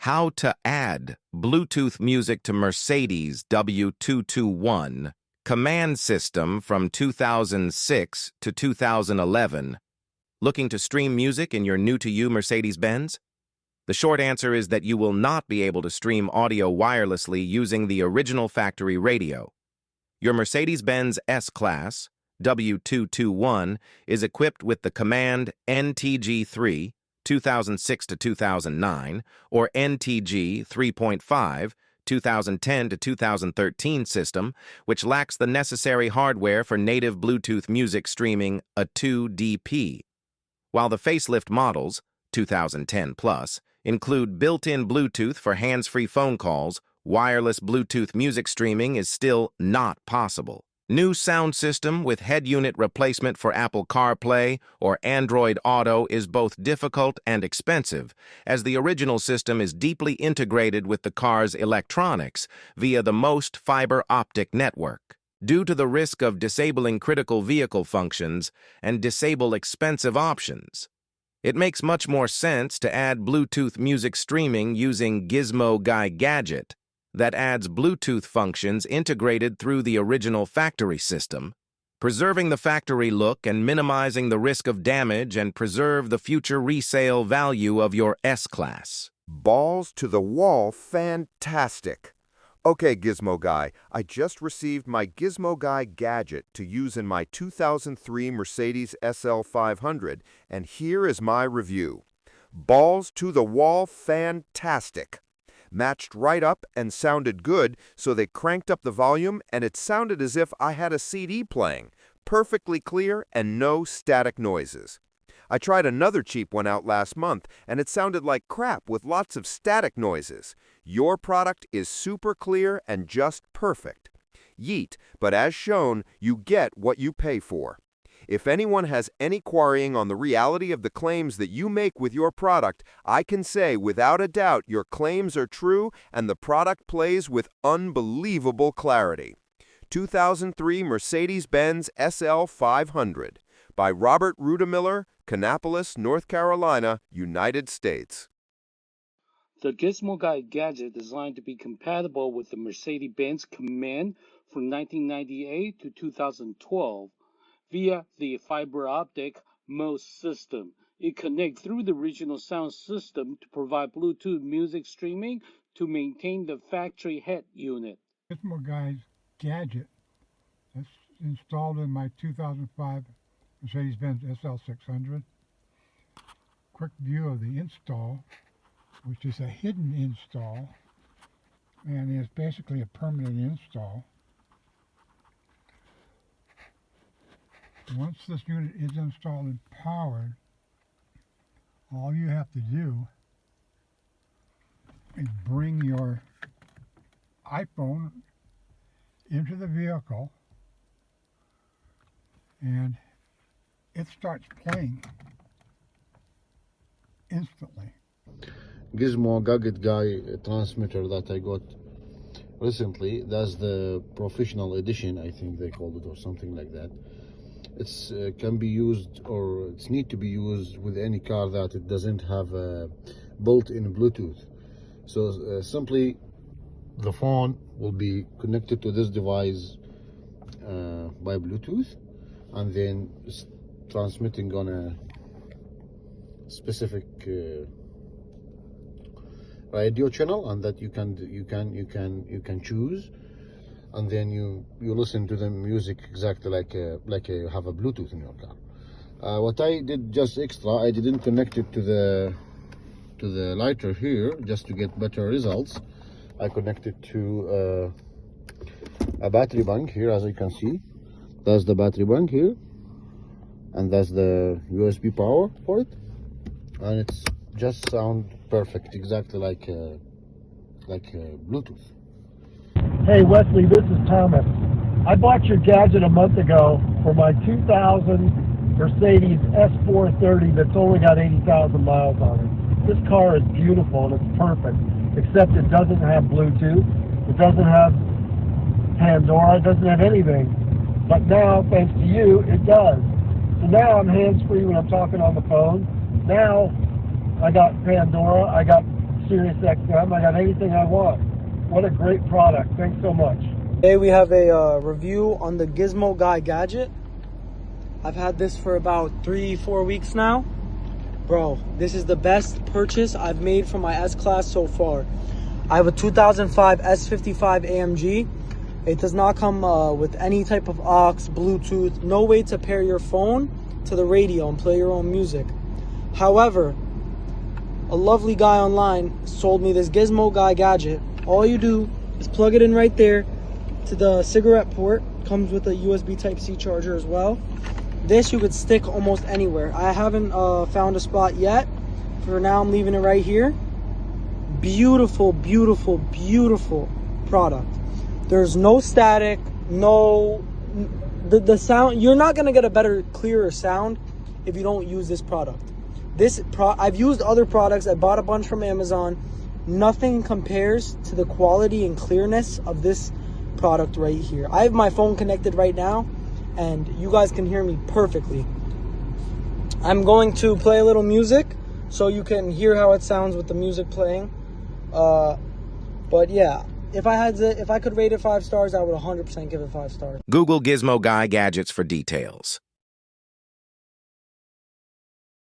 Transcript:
How to add Bluetooth music to Mercedes W221 COMAND system from 2006 to 2011. Looking to stream music in your new-to-you Mercedes-Benz? The short answer is that you will not be able to stream audio wirelessly using the original factory radio. Your Mercedes-Benz S-Class W221 is equipped with the COMAND NTG3 2006 to 2009 or NTG 3.5 2010 to 2013 system, which lacks the necessary hardware for native Bluetooth music streaming, a 2DP. While the facelift models, 2010 plus, include built-in Bluetooth for hands-free phone calls, wireless Bluetooth music streaming is still not possible. New sound system with head unit replacement for Apple CarPlay or Android Auto is both difficult and expensive, as the original system is deeply integrated with the car's electronics via the MOST Fiber Optic Network. Due to the risk of disabling critical vehicle functions and disable expensive options, it makes much more sense to add Bluetooth music streaming using Gizmo Guy Gadget that adds Bluetooth functions integrated through the original factory system, preserving the factory look and minimizing the risk of damage and preserve the future resale value of your S-Class. Balls to the wall, fantastic! Okay, Gizmo Guy, I just received my Gizmo Guy Gadget to use in my 2003 Mercedes SL 500, and here is my review. Balls to the wall, fantastic! Matched right up and sounded good, so they cranked up the volume and it sounded as if I had a CD playing, perfectly clear and no static noises. I tried another cheap one out last month and it sounded like crap with lots of static noises. Your product is super clear and just perfect. Yeet, but as shown, you get what you pay for. If anyone has any quarrying on the reality of the claims that you make with your product, I can say without a doubt your claims are true and the product plays with unbelievable clarity. 2003 Mercedes-Benz SL 500 by Robert Rudemiller, Kannapolis, North Carolina, United States. The Gizmo Guy Gadget designed to be compatible with the Mercedes-Benz COMAND from 1998 to 2012. Via the fiber optic MOST system. It connects through the original sound system to provide Bluetooth music streaming to maintain the factory head unit. Gizmo Guy's Gadget that's installed in my 2005 Mercedes-Benz SL600. Quick view of the install, which is a hidden install and is basically a permanent install. Once this unit is installed and powered, all you have to do is bring your iPhone into the vehicle and it starts playing instantly. Gizmo Gadget Guy transmitter that I got recently, that's the professional edition, I think they called it, or something like that. It's can be used, or it's need to be used with any car that it doesn't have a built-in Bluetooth. So simply the phone will be connected to this device by Bluetooth, and then it's transmitting on a specific radio channel, and that you can choose. And then you listen to the music exactly like you have a Bluetooth in your car. What I did just extra, I didn't connect it to the lighter here just to get better results. I connected to a battery bank here, as you can see. That's the battery bank here, and that's the USB power for it, and it's just sound perfect, exactly like Bluetooth. Hey Wesley, this is Thomas. I bought your gadget a month ago for my 2000 Mercedes S430 that's only got 80,000 miles on it. This car is beautiful and it's perfect, except it doesn't have Bluetooth, it doesn't have Pandora, it doesn't have anything. But now, thanks to you, it does. So now I'm hands-free when I'm talking on the phone. Now I got Pandora, I got Sirius XM. I got anything I want. What a great product. Thanks so much. Today we have a review on the Gizmo Guy Gadget. I've had this for about 3-4 weeks now. Bro, this is the best purchase I've made for my S-Class so far. I have a 2005 S55 AMG. It does not come with any type of aux, Bluetooth, no way to pair your phone to the radio and play your own music. However, a lovely guy online sold me this Gizmo Guy Gadget. All you do is plug it in right there to the cigarette port. Comes with a USB Type-C charger as well. This you could stick almost anywhere. I haven't found a spot yet. For now, I'm leaving it right here. Beautiful, beautiful, beautiful product. There's no static, the sound. You're not gonna get a better, clearer sound if you don't use this product. I've used other products. I bought a bunch from Amazon. Nothing compares to the quality and clearness of this product right here. I have my phone connected right now, and you guys can hear me perfectly. I'm going to play a little music so you can hear how it sounds with the music playing. But yeah, if I could rate it 5 stars, I would 100% give it 5 stars. Google Gizmo Guy Gadgets for details.